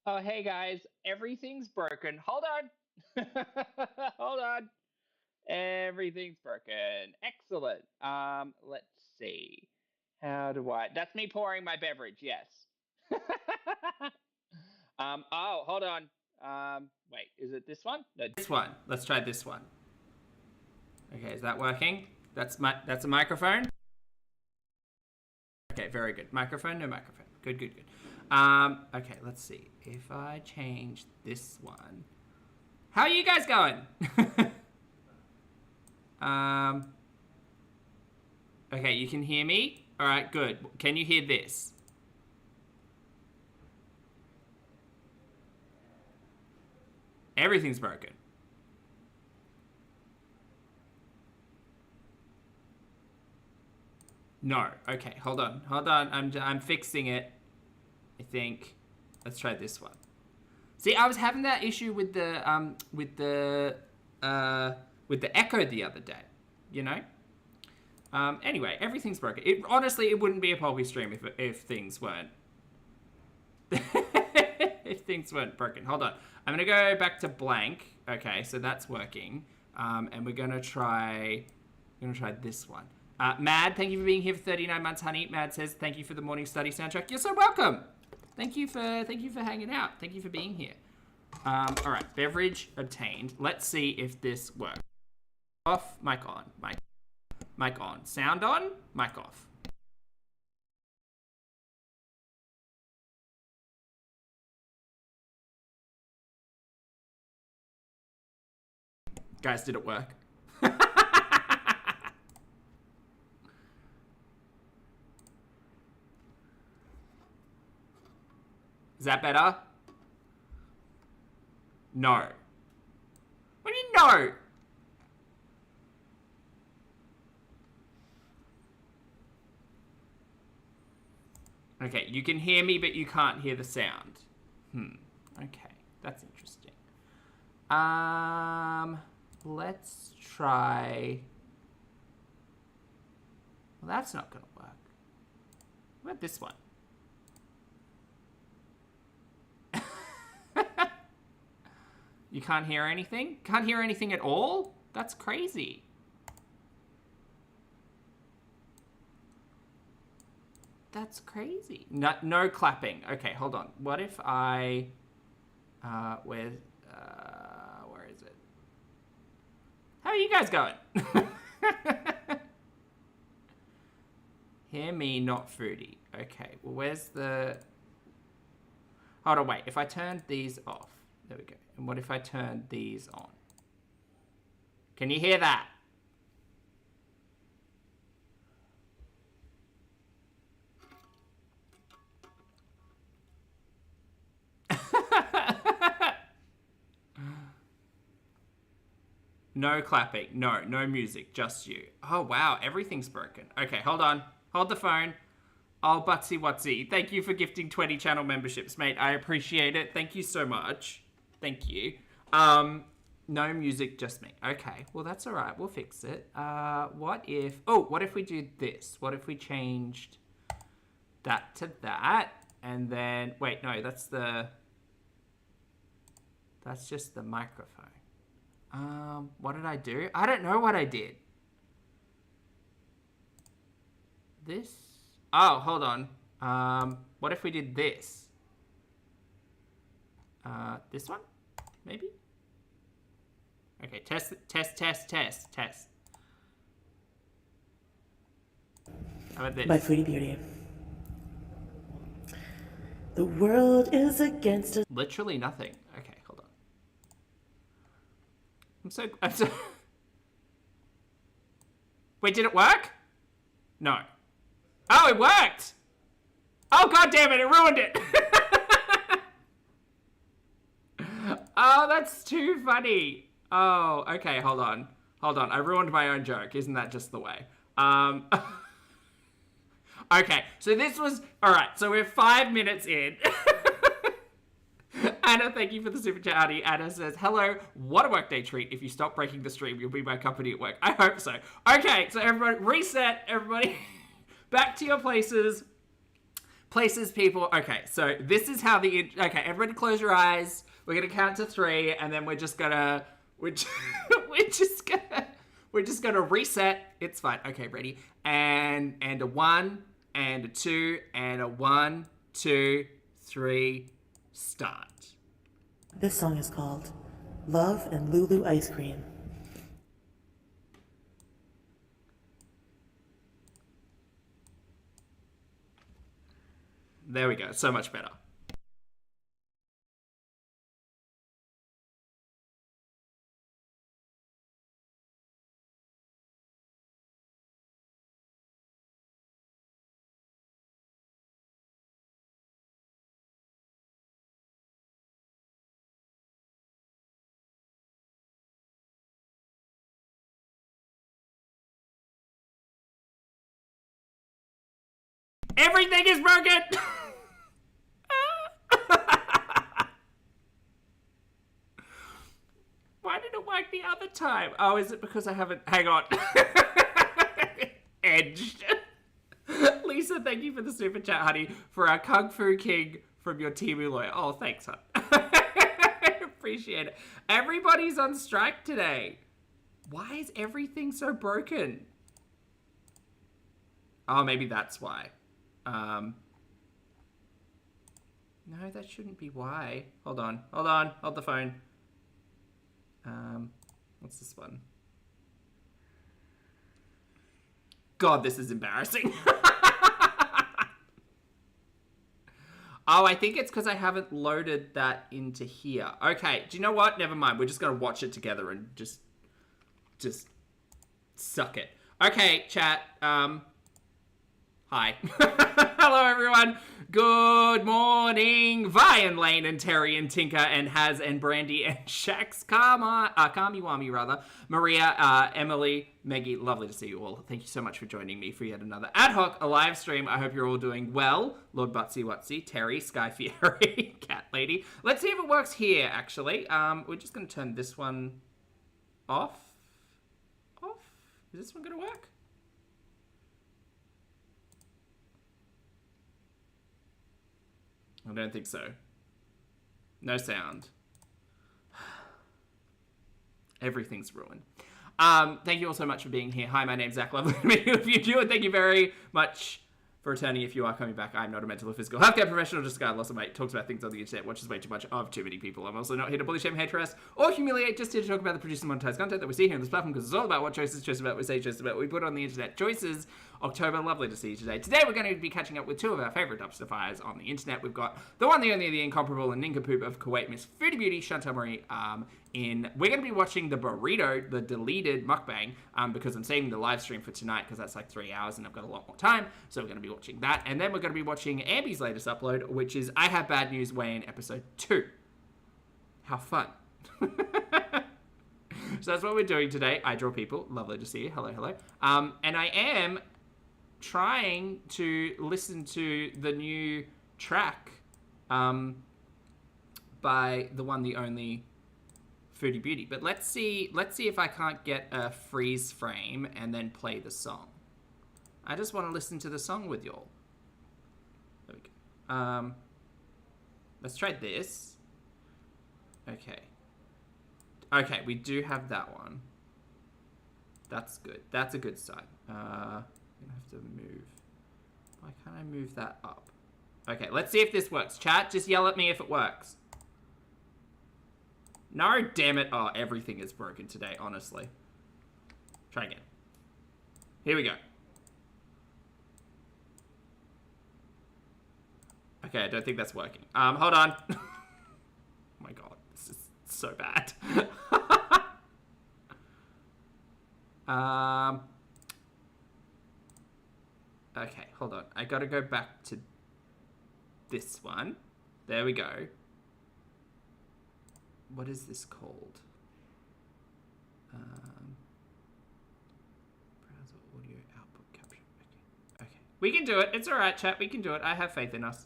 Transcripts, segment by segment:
Oh, hey guys, everything's broken. Hold on. Hold on. Everything's broken. Excellent. Let's see. How do I? That's me pouring my beverage. Yes. Oh, hold on. Wait, is it this one? No. This one. Let's try this one. Okay, is that working? That's a microphone. Okay, very good. Microphone, no microphone. Good, good, good. Okay, let's see. If I change this one. How are you guys going? Okay, you can hear me? All right, good. Can you hear this? Everything's broken. No. Okay, hold on. Hold on. I'm fixing it. I think. Let's try this one. See, I was having that issue with the echo the other day, you know? Anyway, everything's broken. Honestly, it wouldn't be a Poppy stream if things weren't if things weren't broken. Hold on. I'm gonna go back to blank. Okay, so that's working. And we're gonna try this one. Mad, thank you for being here for 39 months, honey. Mad says, thank you for the morning study soundtrack. You're so welcome. Thank you for hanging out. Thank you for being here. All right, beverage obtained. Let's see if this works. Off, mic on, mic on. Sound on, mic off. Guys, did it work? Is that better? No. What do you know? Okay, you can hear me, but you can't hear the sound. Okay, that's interesting. Let's try... Well, that's not gonna work. What about this one? You can't hear anything? Can't hear anything at all? That's crazy. That's crazy. No clapping. Okay, hold on. What if I... where is it? How are you guys going? Hear me, not Foodie. Okay, well, where's the... Hold on, wait. If I turned these off. There we go. And what if I turned these on? Can you hear that? No clapping. No music. Just you. Oh, wow. Everything's broken. Okay, hold on. Hold the phone. Oh, Butsy Watsy. Thank you for gifting 20 channel memberships, mate. I appreciate it. Thank you so much. Thank you. No music, just me. Okay, well, that's all right. We'll fix it. What if we do this? What if we changed that to that? And then, wait, no, that's just the microphone. What did I do? I don't know what I did. This? Oh, hold on. What if we did this? This one? Maybe? Okay, test. How about this? By Foodie Beauty. The world is against us. Literally nothing. Okay, hold on. I'm so... Wait, did it work? No. Oh, it worked! Oh, god damn it, it ruined it! Oh, that's too funny. Oh, okay, hold on. I ruined my own joke. Isn't that just the way? Okay, so this was... Alright, so we're 5 minutes in. Anna, thank you for the super chat, honey. Anna says, hello, what a workday treat. If you stop breaking the stream, you'll be my company at work. I hope so. Okay, so everybody, reset, everybody. Back to your places. places people. Okay, so this is how okay, everybody close your eyes. We're gonna count to 3, and then we're just gonna reset. It's fine. Okay, ready? And a 1, and a 2, and a 1, 2, 3, start. This song is called Love and Lulu Ice Cream. There we go. So much better. Everything is broken! Why did it work the other time? Oh, is it because I haven't... Hang on. Edged. Lisa, thank you for the super chat, honey. For our Kung Fu King from your Temu lawyer. Oh, thanks, hon. Appreciate it. Everybody's on strike today. Why is everything so broken? Oh, maybe that's why. No, that shouldn't be why. Hold on. Hold the phone. What's this one? God, this is embarrassing. Oh, I think it's because I haven't loaded that into here. Okay, do you know what? Never mind. We're just going to watch it together and just suck it. Okay, chat. Hi. Hello, everyone. Good morning. Vi and Lane and Terry and Tinker and Haz and Brandy and Shax. Kami Wami, rather. Maria, Emily, Maggie. Lovely to see you all. Thank you so much for joining me for yet another ad hoc, a live stream. I hope you're all doing well. Lord Butsy Wutsy, Terry, Sky Fieri, Cat Lady. Let's see if it works here, actually. We're just going to turn this one off. Is this one going to work? I don't think so. No sound. Everything's ruined. Thank you all so much for being here. Hi, my name's Zach. Lovely to meet you if you do, and thank you very much for returning if you are coming back. I'm not a mental or physical healthcare professional, just a guy lost a mate, talks about things on the internet, watches way too much of too many people. I'm also not here to bully, shame, hate, harass, or humiliate, just here to talk about the produced and monetized content that we see here on this platform, because it's all about what choices about, we say choices about, we put on the internet. Choices. October, lovely to see you today. Today we're going to be catching up with 2 of our favourite dumpster fires on the internet. We've got the one, the only, the incomparable, and nincompoop of Kuwait, Miss Foodie Beauty, Chantal Marie, we're going to be watching the burrito, the deleted mukbang, because I'm saving the live stream for tonight, because that's like 3 hours and I've got a lot more time, so we're going to be watching that, and then we're going to be watching Ambi's latest upload, which is I Have Bad News Weigh-In episode 2. How fun. So that's what we're doing today. I Draw People, lovely to see you, hello. And I am trying to listen to the new track by the one, the only Foodie Beauty. But let's see if I can't get a freeze frame and then play the song. I just want to listen to the song with y'all. There we go. Let's try this. Okay, we do have that one. That's good. That's a good start. I'm gonna have to move. Why can't I move that up? Okay, let's see if this works. Chat, just yell at me if it works. No, damn it. Oh, everything is broken today, honestly. Try again. Here we go. Okay, I don't think that's working. Hold on. Oh my god, this is so bad. Okay, hold on. I gotta go back to this one. There we go. What is this called? Browser audio output capture. Okay. We can do it. It's alright, chat. We can do it. I have faith in us.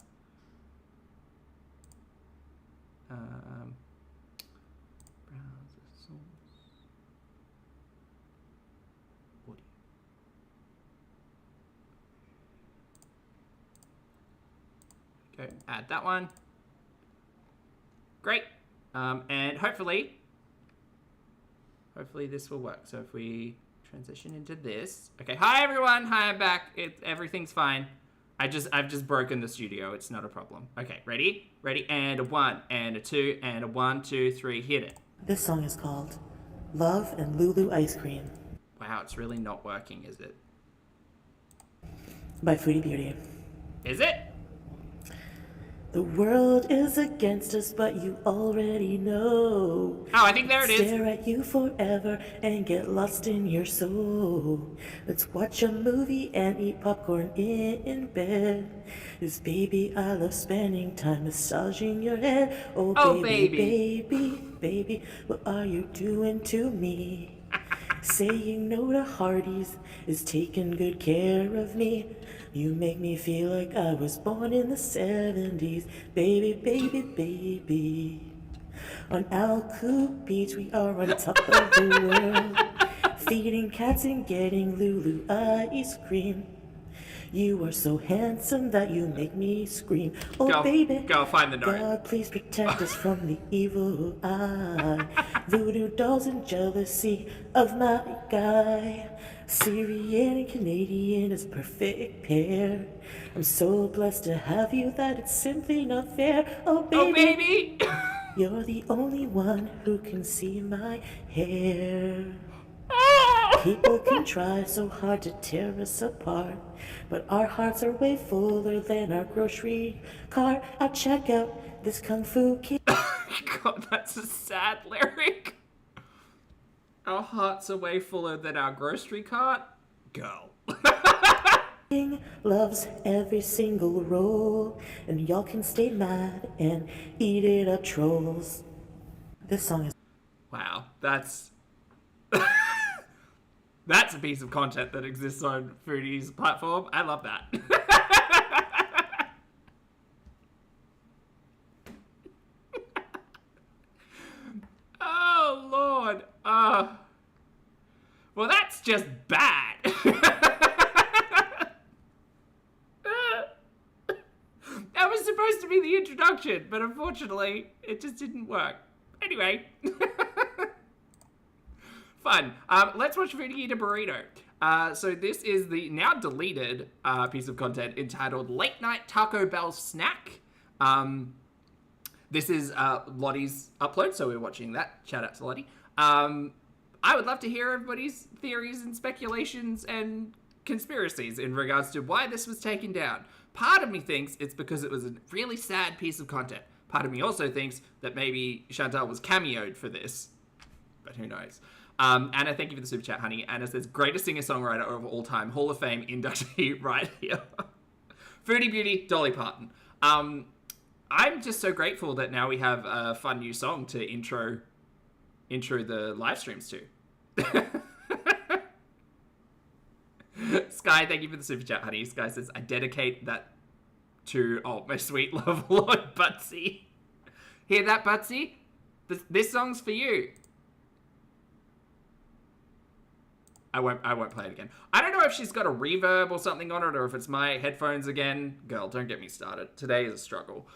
Browser source. Audio. go add that one. Great. And hopefully this will work. So if we transition into this. Okay, hi everyone. Hi, I'm back. Everything's fine. I've just broken the studio. It's not a problem. Okay, ready? Ready, and a 1, and a 2, and a 1, 2, 3, hit it. This song is called Love and Lulu Ice Cream Wow, it's really not working, is it? by Foodie Beauty. Is it? The world is against us, but you already know. Oh, I think there it is. Stare at you forever and get lost in your soul. Let's watch a movie and eat popcorn in bed. 'Cause baby, I love spending time massaging your head. Oh, Oh, baby, baby, what are you doing to me? Saying no to Hardee's is taking good care of me. You make me feel like I was born in the 70s. Baby, baby, baby. On Alcoop Beach, we are on top of the world. Feeding cats and getting Lulu ice cream. You are so handsome that you make me scream. Oh, baby, go find the note. God, please protect us from the evil eye. Voodoo dolls and jealousy of my guy. Syrian and Canadian is a perfect pair. I'm so blessed to have you that it's simply not fair. Oh, baby, Oh, baby. you're the only one who can see my hair. People can try so hard to tear us apart, but our hearts are way fuller than our grocery cart. I'll check out this Kung Fu Kid. God, that's a sad lyric. Our hearts are way fuller than our grocery cart. Girl. Loves every single roll, and y'all can stay mad and eat it up, trolls. This song is Wow, that's that's a piece of content that exists on Foodie's platform. I love that. Oh, Lord. Well, that's just bad. That was supposed to be the introduction, but unfortunately, it just didn't work. Anyway. Fun. Let's watch Foodie Eat a Burrito. So this is the now deleted piece of content entitled Late Night Taco Bell Snack. This is Lottie's upload, so we're watching that. Shout out to Lottie. I would love to hear everybody's theories and speculations and conspiracies in regards to why this was taken down. Part of me thinks it's because it was a really sad piece of content. Part of me also thinks that maybe Chantal was cameoed for this, but who knows. Anna, thank you for the super chat, honey. Anna says, greatest singer-songwriter of all time, Hall of Fame inductee right here. Foodie Beauty, Dolly Parton. I'm just so grateful that now we have a fun new song to intro the live streams to. Sky, thank you for the super chat, honey. Sky says, I dedicate that to, my sweet love Lord Butsy. Hear that, Butsy? This song's for you. I won't play it again. I don't know if she's got a reverb or something on it, or if it's my headphones again. Girl, don't get me started. Today is a struggle.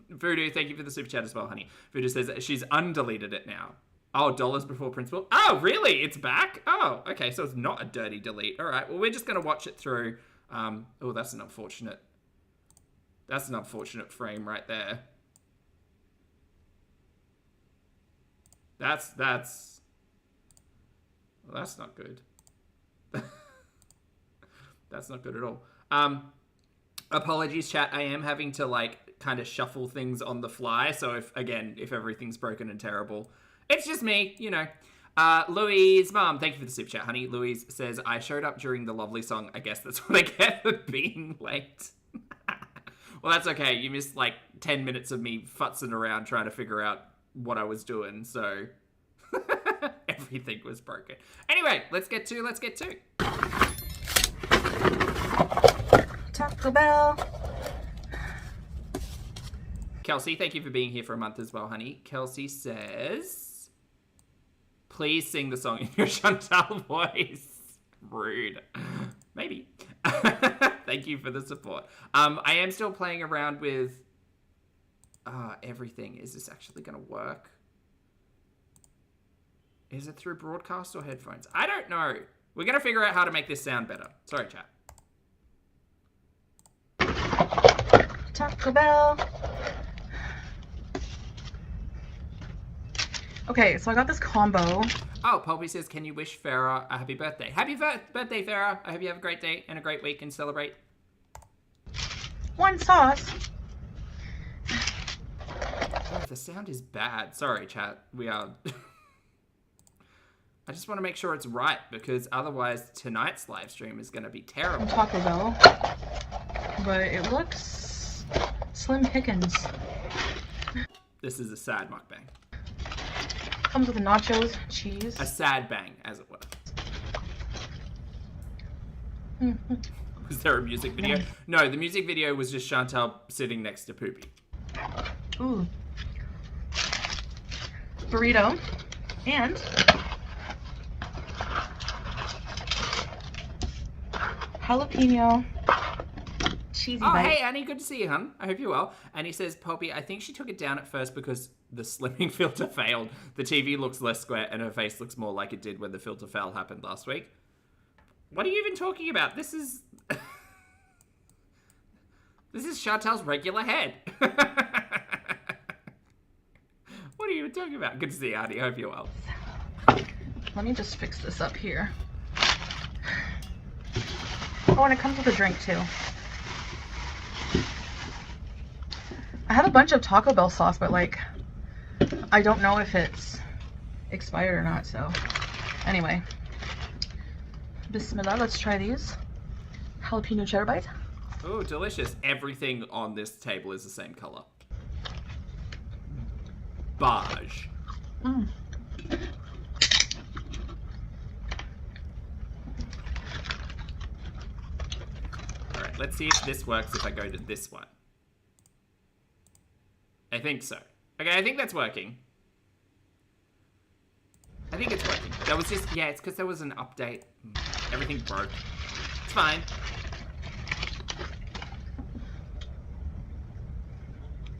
Voodoo, thank you for the super chat as well, honey. Voodoo says that she's undeleted it now. Oh, dollars before principal. Oh, really? It's back? Oh, okay. So it's not a dirty delete. All right. Well, we're just going to watch it through. Oh, that's an unfortunate frame right there. That's not good. That's not good at all. Apologies, chat. I am having to kind of shuffle things on the fly. So if everything's broken and terrible, it's just me, you know. Louise' mom, thank you for the super chat, honey. Louise says, I showed up during the lovely song. I guess that's what I get for being late. Well, that's okay. You missed 10 minutes of me futzing around trying to figure out what I was doing. So everything was broken. Anyway, let's get to. Taco Bell. Kelsey, thank you for being here for a month as well, honey. Kelsey says, please sing the song in your Chantal voice. Rude. Maybe. Thank you for the support. I am still playing around with everything. Is this actually going to work? Is it through broadcast or headphones? I don't know. We're going to figure out how to make this sound better. Sorry, chat. Taco Bell. Okay, so I got this combo. Oh, Poppy says, can you wish Farah a happy birthday? Happy birthday, Farah. I hope you have a great day and a great week and celebrate. One sauce. Oh, the sound is bad. Sorry, chat. We are... I just want to make sure it's right, because otherwise tonight's live stream is going to be terrible. Taco Bell. But it looks slim pickings. This is a sad mukbang. Comes with nachos, cheese. A sad bang, as it were. Was there a music video? No, the music video was just Chantal sitting next to Poopy. Ooh. Burrito. And jalapeno cheesy Oh, bite. hey, Annie, good to see you, hun. I hope you're well. And he says, Poppy, I think she took it down at first because the slimming filter failed. The TV looks less square and her face looks more like it did when the filter fail happened last week. What are you even talking about? This is... This is Chantal's regular head. What are you even talking about? Good to see you, Annie. I hope you're well. Let me just fix this up here. Oh, and it comes with a drink, too. I have a bunch of Taco Bell sauce, but, like, I don't know if it's expired or not, so... Anyway. Bismillah, let's try these. Jalapeno cheddar bite. Oh, delicious. Everything on this table is the same color. Barge. Mm. Alright, let's see if this works if I go to this one. I think so. Okay, I think that's working. I think it's working. That was just, yeah, it's because there was an update. Everything broke. It's fine.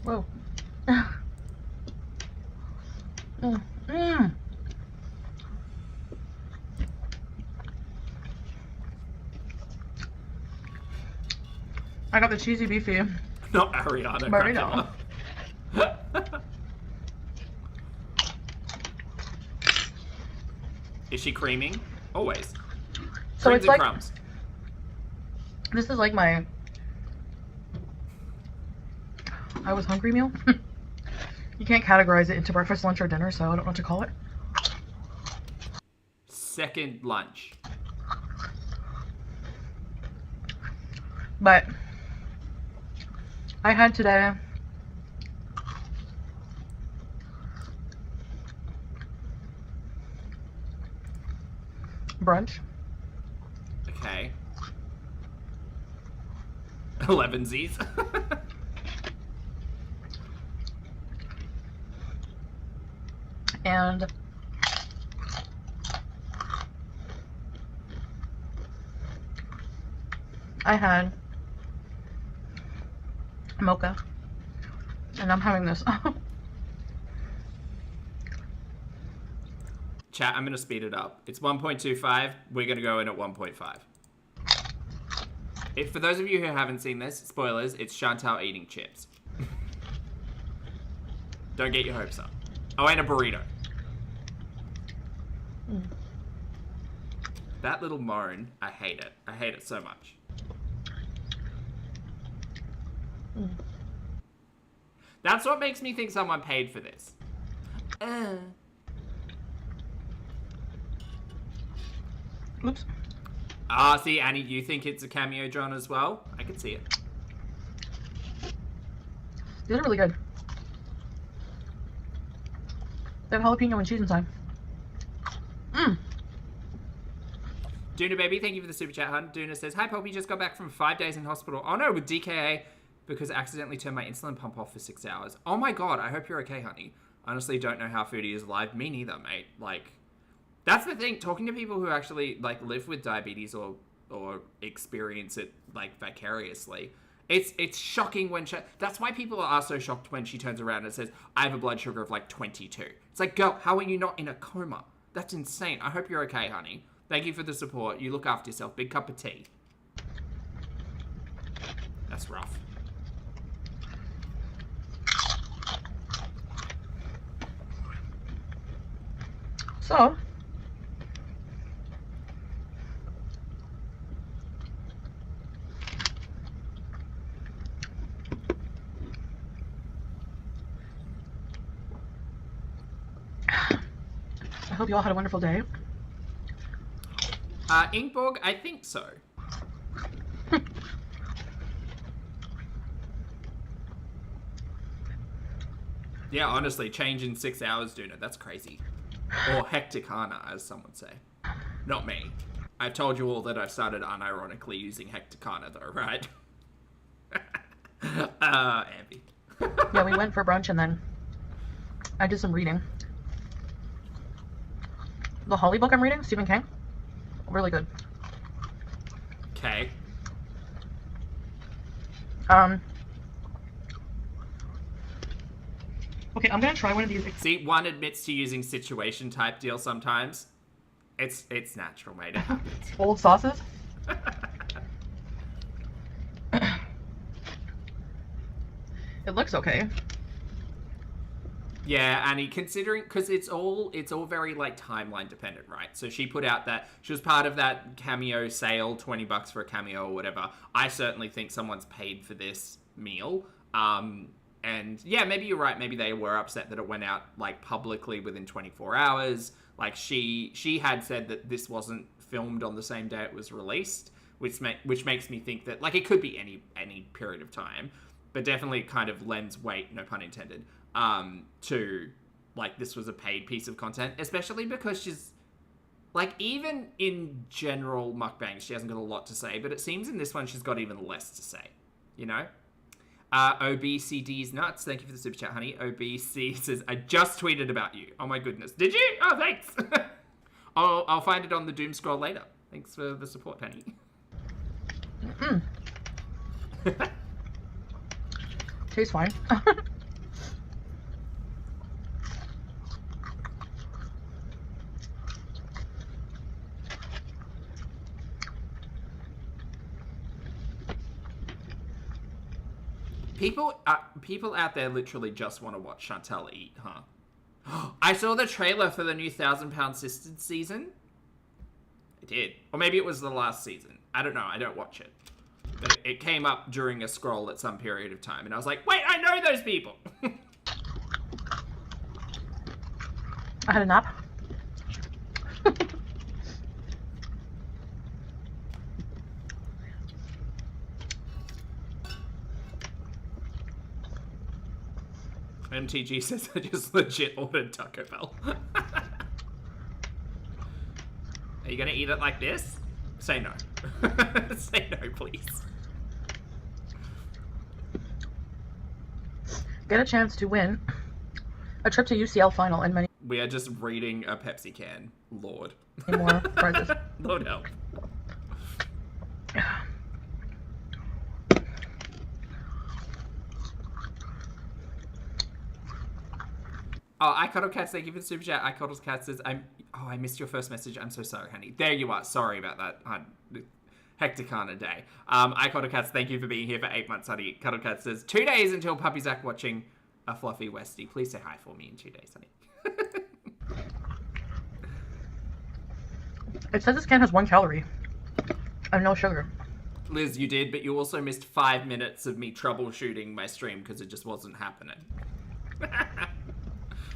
Whoa. Mm. I got the cheesy beefy. Not Ariana. Burrito. Is she creaming? Always. So Creams it's and like crumbs. this is like my I was hungry meal. You can't categorize it into breakfast, lunch, or dinner, so I don't know what to call it. Second lunch. But I had today brunch. Okay. 11sies. And I had mocha. And I'm having this. Chat, I'm going to speed it up. It's 1.25. We're going to go in at 1.5. For those of you who haven't seen this, spoilers, it's Chantal eating chips. Don't get your hopes up. Oh, and a burrito. Mm. That little moan, I hate it. I hate it so much. Mm. That's what makes me think someone paid for this. Oops. Ah, see, Annie, you think it's a cameo John as well? I can see it. These are really good. They have jalapeno and cheese inside. Mmm. Duna Baby, thank you for the super chat, hun. Duna says, hi, Poppy, just got back from 5 days in hospital. Oh no, with DKA because I accidentally turned my insulin pump off for 6 hours. Oh my god, I hope you're okay, honey. Honestly, don't know how Foodie is alive. Me neither, mate. Like, that's the thing. Talking to people who actually, like, live with diabetes or or experience it like vicariously. It's shocking when that's why people are so shocked when she turns around and says, I have a blood sugar of like 22. It's like, girl, how are you not in a coma? That's insane. I hope you're okay, honey. Thank you for the support. You look after yourself. Big cup of tea. That's rough. So, I hope you all had a wonderful day. Inkborg, I think so. Yeah, honestly, change in 6 hours, Duna. That's crazy. Or hecticana, as some would say. Not me. I've told you all that I've started unironically using hecticana, though, right? Ambi. Yeah, we went for brunch and then I did some reading. The Holly book I'm reading, Stephen King. Really good. Okay. Okay, I'm gonna try one of these. See, one admits to using situation type deal sometimes. It's natural, mate. It happens. Old sauces. It looks okay. Yeah, Annie, considering, because it's all very like timeline dependent, right? So she put out that she was part of that cameo sale, $20 for a cameo or whatever. I certainly think someone's paid for this meal. And yeah, maybe you're right. Maybe they were upset that it went out like publicly within 24 hours. Like she had said that this wasn't filmed on the same day it was released, which makes me think that like it could be any period of time, but definitely kind of lends weight, no pun intended, to like this was a paid piece of content, especially because she's like, even in general mukbangs, she hasn't got a lot to say, but it seems in this one she's got even less to say, you know? OBCD's nuts. Thank you for the super chat, honey. OBC says, I just tweeted about you. Oh my goodness. Did you? Oh, thanks. I'll find it on the doom scroll later. Thanks for the support, honey. Tastes fine. People out there literally just want to watch Chantel eat, huh? I saw the trailer for the new 1,000-Pound Sisters season. I did. Or maybe it was the last season. I don't know. I don't watch it. But it came up during a scroll at some period of time. And I was like, wait, I know those people. I had a nap. MTG says I just legit ordered Taco Bell. Are you going to eat it like this? Say no. Say no, please. Get a chance to win a trip to UCL final and many We are just reading a Pepsi can. Lord. more prizes. Lord help. Oh, I Cuddle Cats, thank you for the super chat. I Cuddle Cats says, I missed your first message. I'm so sorry, honey. There you are. Sorry about that. Hecticana day. I Cuddle Cats, thank you for being here for 8 months, honey. Cuddle Cats says, 2 days until Puppy Zach watching a fluffy Westie. Please say hi for me in 2 days, honey. It says this can has 1 calorie and no sugar. Liz, you did, but you also missed 5 minutes of me troubleshooting my stream because it just wasn't happening.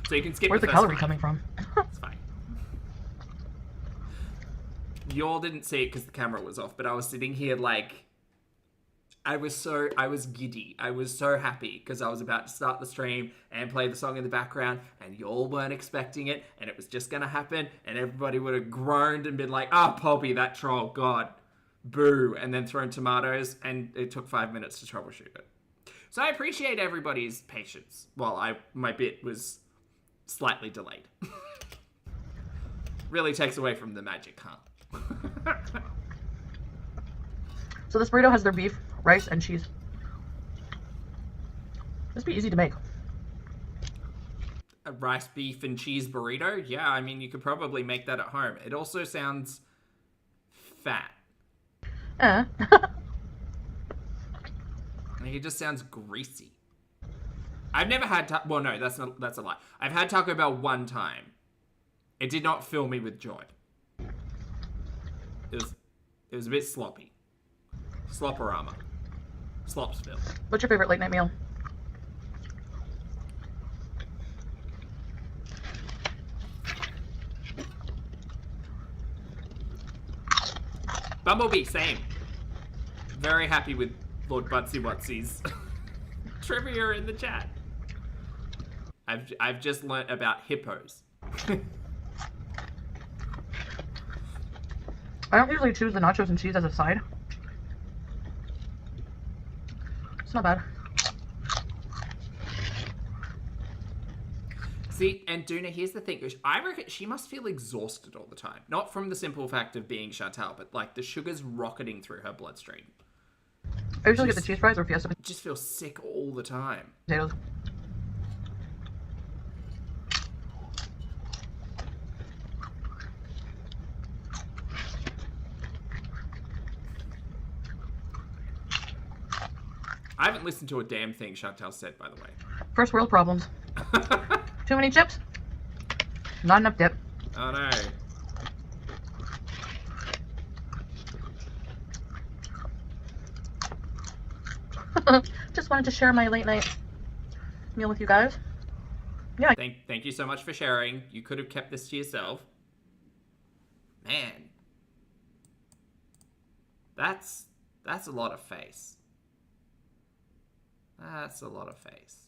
So you can skip Where's the first calorie 5. coming from? It's fine. You all didn't see it because the camera was off, but I was sitting here like, I was giddy. I was so happy because I was about to start the stream and play the song in the background, and you all weren't expecting it, and it was just going to happen, and everybody would have groaned and been like, Poppy, that troll, God, boo, and then thrown tomatoes, and it took 5 minutes to troubleshoot it. So I appreciate everybody's patience while my bit was slightly delayed. Really takes away from the magic, huh? So this burrito has their beef, rice, and cheese. This would be easy to make. A rice, beef, and cheese burrito? Yeah, I mean, you could probably make that at home. It also sounds fat. Eh. Like, it just sounds greasy. I've never had well, no, that's a lie. I've had Taco Bell one time. It did not fill me with joy. It was a bit sloppy. Slopperama. Slopsville. What's your favorite late night meal? Bumblebee, same. Very happy with Lord Butsy Wutsy's trivia in the chat. I've just learnt about hippos. I don't usually choose the nachos and cheese as a side. It's not bad. See, and Duna, here's the thing. I reckon she must feel exhausted all the time. Not from the simple fact of being Chantal, but like the sugar's rocketing through her bloodstream. I usually get the cheese fries or Fiesta Just feels sick all the time. potatoes. I haven't listened to a damn thing Chantal said, by the way. First world problems. Too many chips? Not enough dip. Oh no. Just wanted to share my late night meal with you guys. Yeah. Thank you so much for sharing. You could have kept this to yourself. Man. That's a lot of face. That's a lot of face.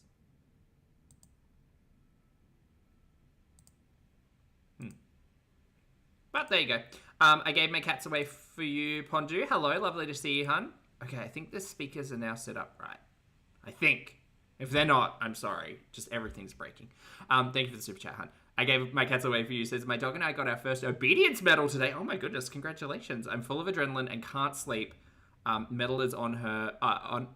But there you go. I gave my cats away for you, Pondu. Hello, lovely to see you, hun. Okay, I think the speakers are now set up right. I think. If they're not, I'm sorry. Just everything's breaking. Thank you for the super chat, hun. I gave my cats away for you. Says, my dog and I got our first obedience medal today. Oh my goodness, congratulations. I'm full of adrenaline and can't sleep. Medal is on her,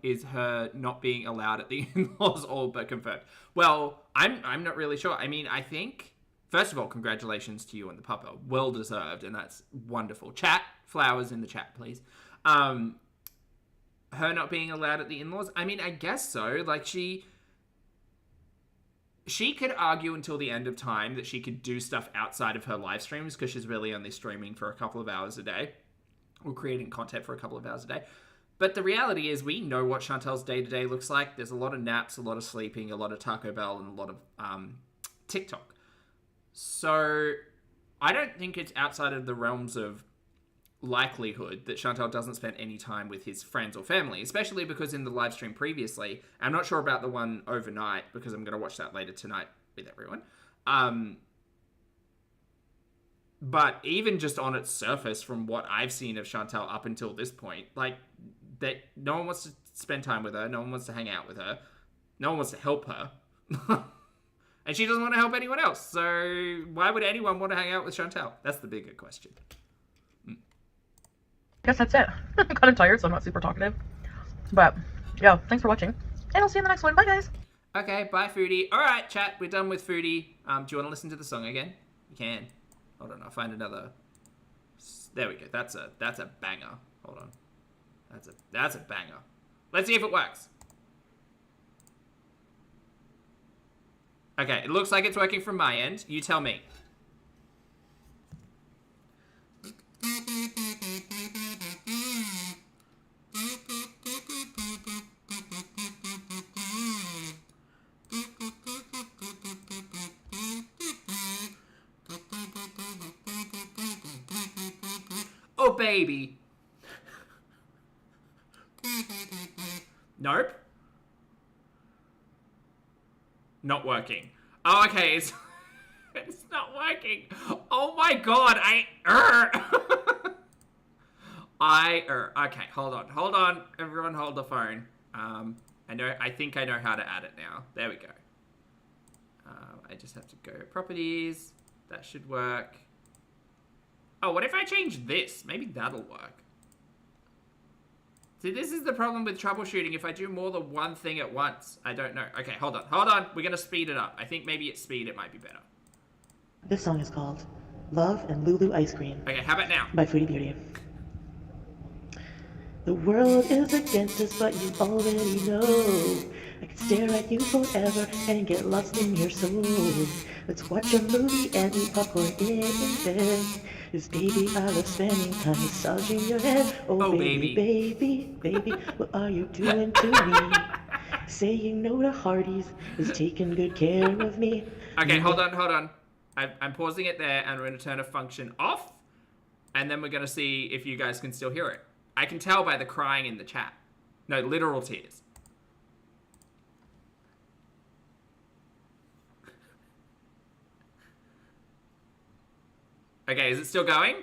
is her not being allowed at the in-laws, all but confirmed. Well, I'm not really sure. I mean, I think, first of all, congratulations to you and the puppa. Well deserved, and that's wonderful. Chat, flowers in the chat, please. Her not being allowed at the in-laws, I mean, I guess so. Like, she could argue until the end of time that she could do stuff outside of her live streams because she's really only streaming for a couple of hours a day. Or creating content for a couple of hours a day. But the reality is we know what Chantal's day-to-day looks like. There's a lot of naps, a lot of sleeping, a lot of Taco Bell, and a lot of TikTok. So I don't think it's outside of the realms of likelihood that Chantal doesn't spend any time with his friends or family, especially because in the live stream previously, I'm not sure about the one overnight because I'm going to watch that later tonight with everyone. But even just on its surface, from what I've seen of Chantal up until this point, like, that no one wants to spend time with her, no one wants to hang out with her, no one wants to help her, and she doesn't want to help anyone else. So why would anyone want to hang out with Chantal? That's the bigger question. Guess that's it. I'm kind of tired, so I'm not super talkative. But yeah, thanks for watching, and I'll see you in the next one. Bye, guys. Okay, bye, Foodie. All right, chat, we're done with Foodie. Do you want to listen to the song again? You can. Hold on, I'll find another. There we go. That's a banger. Hold on. That's a banger. Let's see if it works. Okay, it looks like it's working from my end. You tell me. Oh, baby. Nope. Not working. Oh, okay. It's not working. Oh my god. Okay, hold on. Everyone hold the phone. I think I know how to add it now. There we go. I just have to go properties. That should work. Oh, what if I change this? Maybe that'll work. See, this is the problem with troubleshooting. If I do more than one thing at once, I don't know. Okay, hold on. We're going to speed it up. I think maybe at speed it might be better. This song is called Love and Lulu Ice Cream Okay, how about now? by Foodie Beauty. The world is against us, but you already know. I could stare at you forever and get lost in your soul. Let's watch a movie and eat popcorn in bed. Cause baby, I love spending time massaging your head. Oh baby, what are you doing to me? Saying no to Hardee's is taking good care of me. Okay, hold on. I'm pausing it there, and we're going to turn a function off, and then we're going to see if you guys can still hear it. I can tell by the crying in the chat. No, literal tears. Okay, is it still going?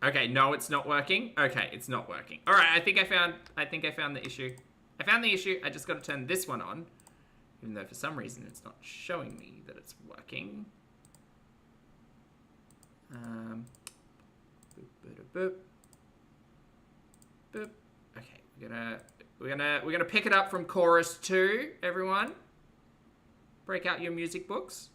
Okay, no, it's not working. Okay, it's not working. All right, I think I found the issue. I found the issue. I just got to turn this one on, even though for some reason it's not showing me that it's working. Boop. Okay, we're gonna pick it up from chorus 2, everyone. Break out your music books.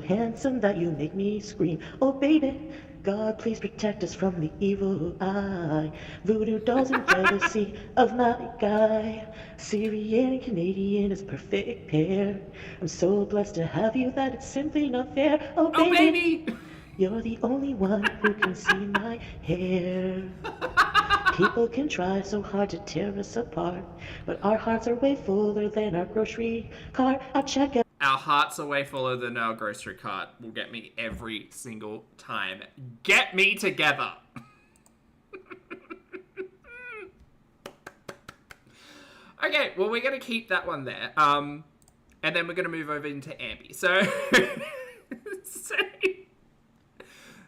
Handsome that you make me scream. Oh baby, God please protect us from the evil eye. Voodoo dolls and jealousy of my guy. Syrian and Canadian is perfect pair. I'm so blessed to have you that it's simply not fair. Oh baby, you're the only one who can see my hair. People can try so hard to tear us apart, but our hearts are way fuller than our grocery cart. I'll check out. Our hearts are way fuller than our grocery cart will get me every single time. Get me together. Okay, well, we're going to keep that one there. And then we're going to move over into Ambi. So,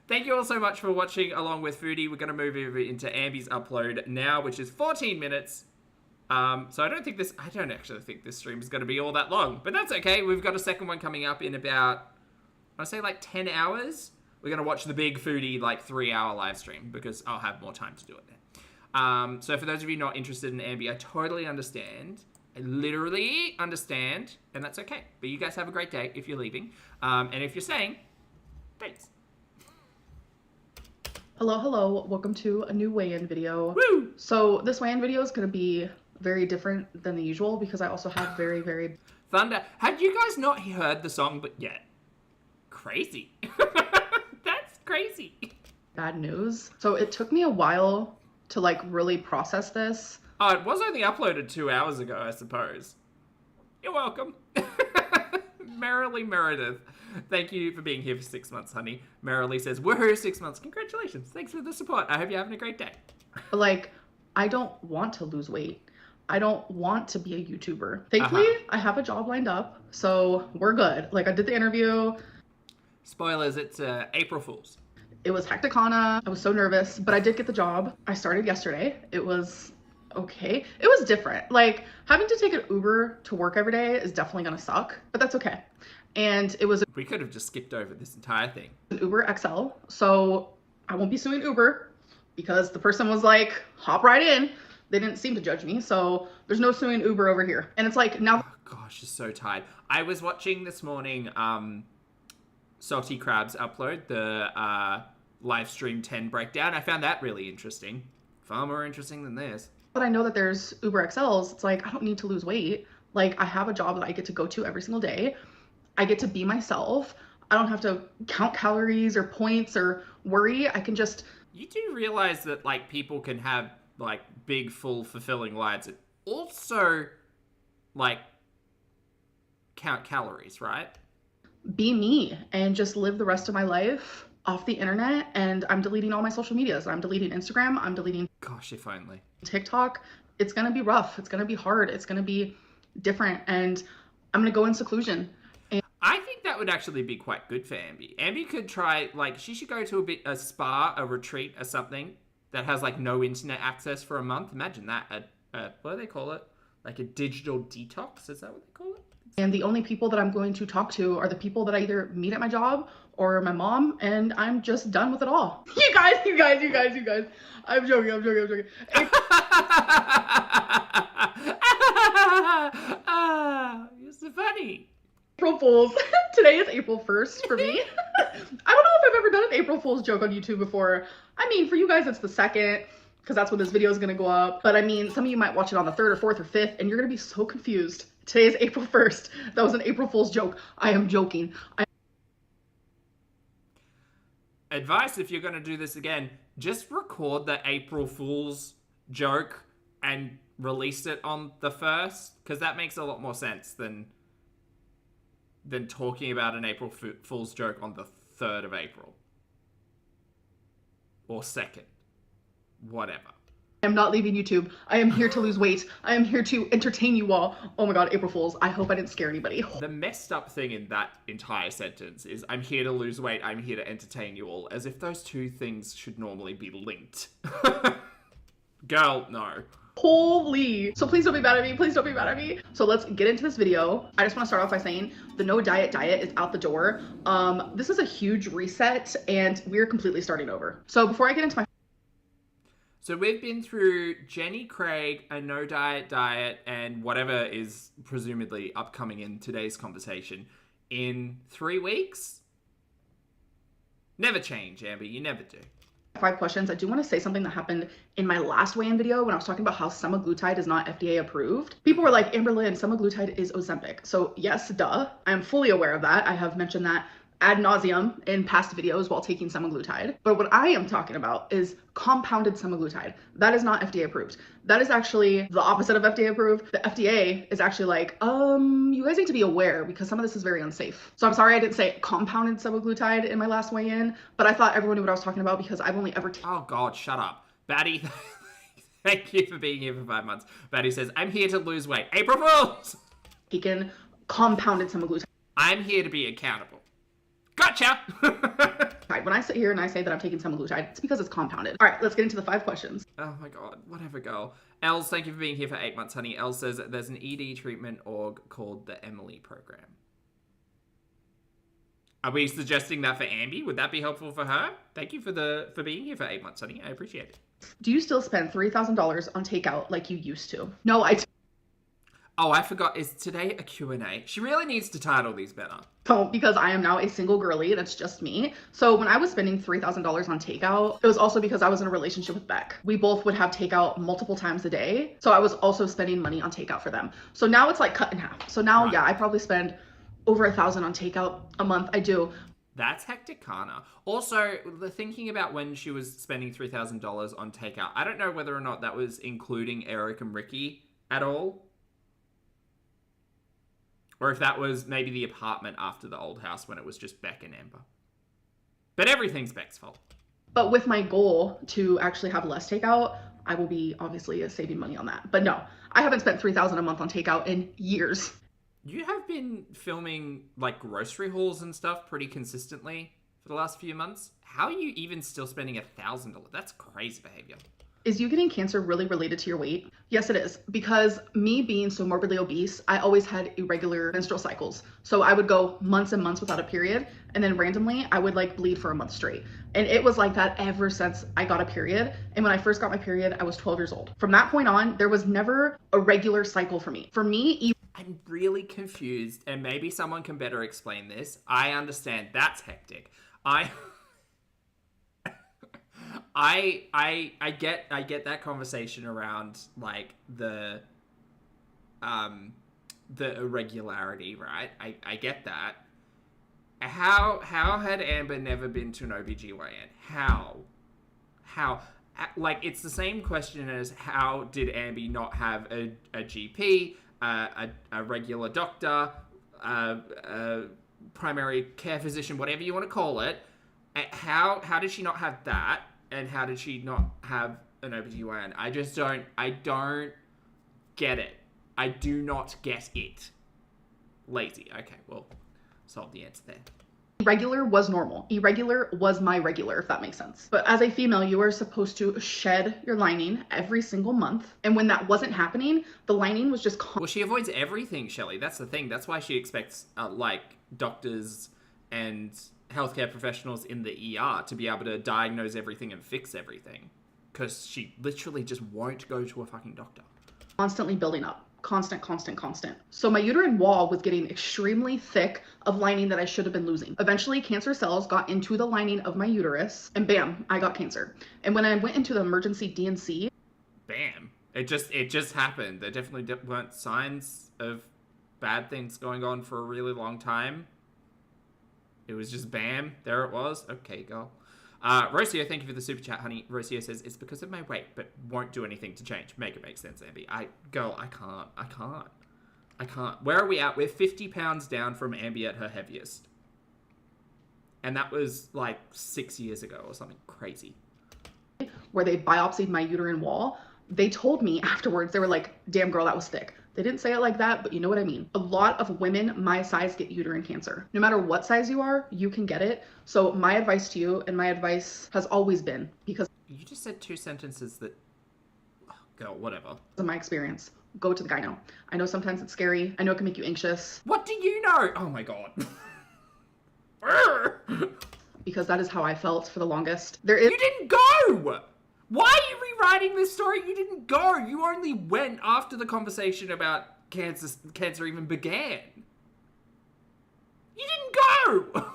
thank you all so much for watching along with Foodie. We're going to move over into Ambi's upload now, which is 14 minutes. So I don't actually think this stream is going to be all that long, but that's okay. We've got a second one coming up in about, I say like 10 hours. We're going to watch the big Foodie like 3-hour live stream because I'll have more time to do it then. So for those of you not interested in Ambi, I totally understand. I literally understand, and that's okay. But you guys have a great day if you're leaving. And if you're staying, thanks. Hello, welcome to a new weigh-in video. Woo! So this weigh-in video is going to be very different than the usual because I also have very Thunder. Had you guys not heard the song but yet? Crazy. That's crazy. bad news. So it took me a while to like really process this. Oh, it was only uploaded 2 hours ago, I suppose. You're welcome. Merrily Meredith. Thank you for being here for 6 months, honey. Merrily says, woohoo, 6 months. Congratulations. Thanks for the support. I hope you're having a great day. But like, I don't want to lose weight. I don't want to be a YouTuber. Thankfully, I have a job lined up, so we're good. Like, I did the interview. Spoilers, it's April Fool's. It was hecticana. I was so nervous, but I did get the job. I started yesterday. It was okay. It was different. Like, having to take an Uber to work every day is definitely gonna suck, but that's okay. And it was We could have just skipped over this entire thing. an Uber XL, so I won't be suing Uber because the person was like, hop right in. They didn't seem to judge me, so there's no suing Uber over here. And it's like, now... Oh, gosh, just so tired. I was watching this morning Salty Crabs upload the live stream 10 breakdown. I found that really interesting. Far more interesting than this. But I know that there's Uber XLs. It's like, I don't need to lose weight. Like, I have a job that I get to go to every single day. I get to be myself. I don't have to count calories or points or worry. I can just... You do realize that, like, people can have, like, big, full, fulfilling lives and also, like, count calories, right? be me and just live the rest of my life off the internet. And I'm deleting all my social medias. I'm deleting Instagram. I'm deleting... Gosh, if only. TikTok. It's going to be rough. It's going to be hard. It's going to be different. And I'm going to go in seclusion. I think that would actually be quite good for Ambi. Ambi could try, like, she should go to a spa, a retreat, or something that has, like, no internet access for a month. Imagine that. What do they call it? like a digital detox. Is that what they call it? And the only people that I'm going to talk to are the people that I either meet at my job or my mom, and I'm just done with it all. You guys. I'm joking. You're so funny. April Fools. Today is April 1st for me. I don't know if I've ever done an April Fool's joke on YouTube before. I mean, for you guys, it's the 2nd, because that's when this video is going to go up. But I mean, some of you might watch it on the 3rd or 4th or 5th, and you're going to be so confused. Today is April 1st. That was an April Fool's joke. I am joking. Advice, if you're going to do this again, just record the April Fool's joke and release it on the 1st, because that makes a lot more sense than talking about an April Fool's joke on the 3rd of April. Or 2nd. Whatever. I am not leaving YouTube. I am here to lose weight. I am here to entertain you all. Oh my god, April Fools. I hope I didn't scare anybody. The messed up thing in that entire sentence is, I'm here to lose weight, I'm here to entertain you all, as if those two things should normally be linked. Girl, no. Holy. So please don't be mad at me. Please don't be mad at me. So let's get into this video. I just want to start off by saying the no diet is out the door. This is a huge reset and we're completely starting over. So before I get into my... So we've been through Jenny Craig, a no diet, and whatever is presumably upcoming in today's conversation in 3 weeks. Never change, Amber. You never do. 5 questions. I do want to say something that happened in my last weigh-in video when I was talking about how semaglutide is not FDA approved. People were like, Amberlynn, semaglutide is Ozempic. So yes, duh. I am fully aware of that. I have mentioned that ad nauseum in past videos while taking semaglutide. But what I am talking about is compounded semaglutide. That is not FDA approved. That is actually the opposite of FDA approved. The FDA is actually like, you guys need to be aware because some of this is very unsafe. So I'm sorry I didn't say compounded semaglutide in my last weigh-in, but I thought everyone knew what I was talking about because I've only ever Oh God, shut up. Batty, thank you for being here for 5 months. Batty says, I'm here to lose weight. April Fools! taken compounded semaglutide. I'm here to be accountable. Gotcha! When I sit here and I say that I'm taking semaglutide, it's because it's compounded. All right, let's get into the 5 questions. Oh my God, whatever, girl. Els, thank you for being here for 8 months, honey. Els says that there's an ED treatment org called the Emily Program. Are we suggesting that for Amby? Would that be helpful for her? Thank you for being here for 8 months, honey. I appreciate it. Do you still spend $3,000 on takeout like you used to? No, I Oh, I forgot. Is today a Q&A? She really needs to title these better. don't, because I am now a single girly and it's just me. So when I was spending $3,000 on takeout, it was also because I was in a relationship with Beck. We both would have takeout multiple times a day. So I was also spending money on takeout for them. So now it's like cut in half. So now, yeah, I probably spend over $1,000 on takeout a month. I do. That's hectic, Kana. Also, the thinking about when she was spending $3,000 on takeout, I don't know whether or not that was including Eric and Ricky at all. Or if that was maybe the apartment after the old house when it was just Beck and Amber. But everything's Beck's fault. But with my goal to actually have less takeout, I will be obviously saving money on that. But no, I haven't spent $3,000 a month on takeout in years. You have been filming like grocery hauls and stuff pretty consistently for the last few months. How are you even still spending $1,000? That's crazy behavior. Is you getting cancer really related to your weight? Yes, it is. Because me being so morbidly obese, I always had irregular menstrual cycles. So I would go months and months without a period. And then randomly, I would like bleed for a month straight. And it was like that ever since I got a period. And when I first got my period, I was 12 years old. From that point on, there was never a regular cycle for me. For me, I'm really confused, and maybe someone can better explain this. I understand that's hectic. I get that conversation around like the irregularity, right? I get that. How had Amber never been to an OBGYN? How? Like, it's the same question as how did Amby not have a GP, a regular doctor, a primary care physician, whatever you want to call it. How did she not have that? And how did she not have an OBGYN? I don't get it. I do not get it. Lazy. Okay, well, solve the answer there. Irregular was normal. Irregular was my regular, if that makes sense. But as a female, you are supposed to shed your lining every single month. And when that wasn't happening, the lining was just Well, she avoids everything, Shelley. That's the thing. That's why she expects, like, doctors and healthcare professionals in the ER to be able to diagnose everything and fix everything. Because she literally just won't go to a fucking doctor. Constantly building up. Constant. So my uterine wall was getting extremely thick of lining that I should have been losing. Eventually, cancer cells got into the lining of my uterus, and bam, I got cancer. And when I went into the emergency D&C, bam. It just happened. There definitely weren't signs of bad things going on for a really long time. It was just bam, there it was. Okay, girl. Rocio, thank you for the super chat, honey. Rocio says, it's because of my weight, but won't do anything to change. Make it make sense, Ambi. I can't. Where are we at? We're 50 pounds down from Ambi at her heaviest. And that was like 6 years ago or something crazy. where they biopsied my uterine wall, they told me afterwards, they were like, damn girl, that was thick. They didn't say it like that, but you know what I mean. A lot of women my size get uterine cancer. No matter what size you are, you can get it. So my advice to you, and my advice has always been, because you just said two sentences that, oh, girl, whatever. of my experience, go to the gyno. I know sometimes it's scary. I know it can make you anxious. What do you know? Oh my God. Because that is how I felt for the longest. You didn't go! Why are you rewriting this story? You didn't go. You only went after the conversation about cancer even began. You didn't go!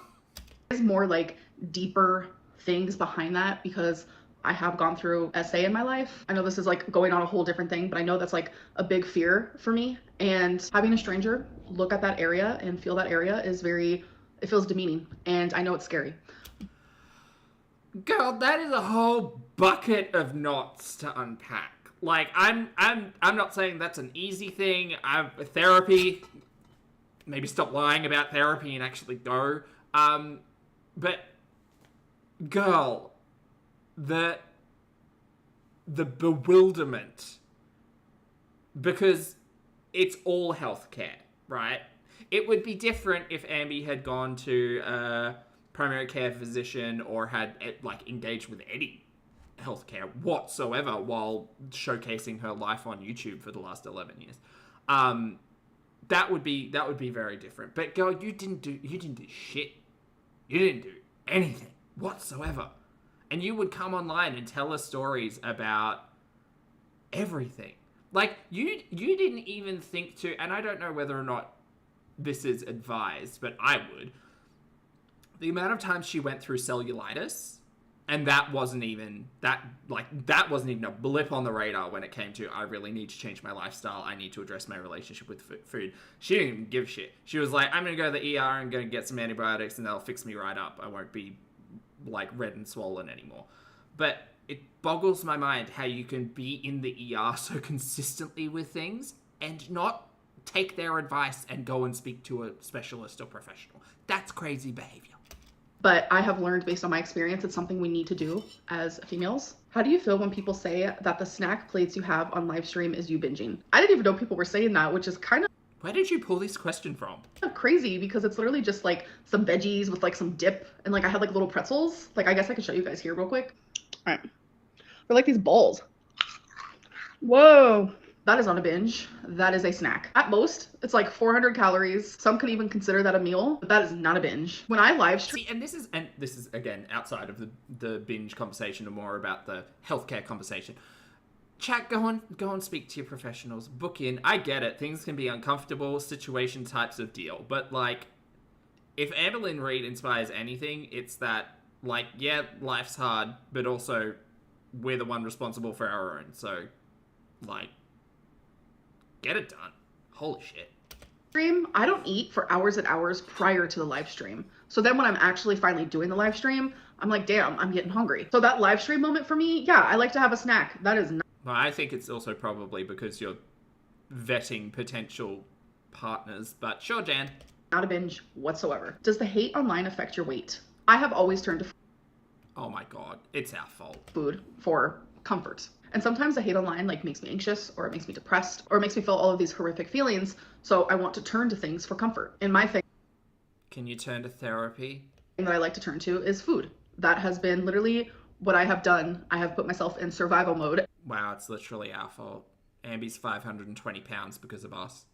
There's more like deeper things behind that, because I have gone through SA in my life. I know this is like going on a whole different thing, but I know that's like a big fear for me. And having a stranger look at that area and feel that area is it feels demeaning. And I know it's scary. Girl, that is a whole bucket of knots to unpack. Like, I'm not saying that's an easy thing. Therapy, maybe stop lying about therapy and actually go. But girl, the bewilderment, because it's all healthcare, right? It would be different if Ambi had gone to a primary care physician or had like engaged with any healthcare whatsoever while showcasing her life on YouTube for the last 11 years. That would be very different. But girl, you didn't do shit. You didn't do anything whatsoever. And you would come online and tell us stories about everything. Like, you didn't even think to, and I don't know whether or not this is advised, but I would. The amount of times she went through cellulitis, and that wasn't even a blip on the radar when it came to, I really need to change my lifestyle. I need to address my relationship with food. She didn't even give a shit. She was like, I'm going to go to the ER and go get some antibiotics and they'll fix me right up. I won't be like red and swollen anymore. But it boggles my mind how you can be in the ER so consistently with things and not take their advice and go and speak to a specialist or professional. That's crazy behavior. But I have learned based on my experience, it's something we need to do as females. How do you feel when people say that the snack plates you have on live stream is you binging? I didn't even know people were saying that, which is kind of... Where did you pull this question from? Crazy, because it's literally just like some veggies with like some dip, and like I had like little pretzels. Like, I guess I could show you guys here real quick. All right. They're like these balls. Whoa. That is not a binge. That is a snack. At most, it's like 400 calories. Some could even consider that a meal, but that is not a binge. When I live stream... See, and this is again outside of the binge conversation and more about the healthcare conversation. Chat, go on, speak to your professionals. Book in. I get it. Things can be uncomfortable, situation types of deal. But like, if Amberlynn Reid inspires anything, it's that, like, yeah, life's hard, but also we're the one responsible for our own. So, like, get it done. Holy shit. Stream, I don't eat for hours and hours prior to the live stream. So then when I'm actually finally doing the live stream, I'm like, damn, I'm getting hungry. So that live stream moment for me, yeah, I like to have a snack. That is not... Well, I think it's also probably because you're vetting potential partners, but sure, Jan. Not a binge whatsoever. Does the hate online affect your weight? I have always turned to... Oh my God, it's our fault. ...food for comfort. And sometimes the hate online like makes me anxious, or it makes me depressed, or it makes me feel all of these horrific feelings. So I want to turn to things for comfort. And my thing... Can you turn to therapy? that I like to turn to is food. That has been literally what I have done. I have put myself in survival mode. Wow, it's literally our fault. Amby's 520 pounds because of us.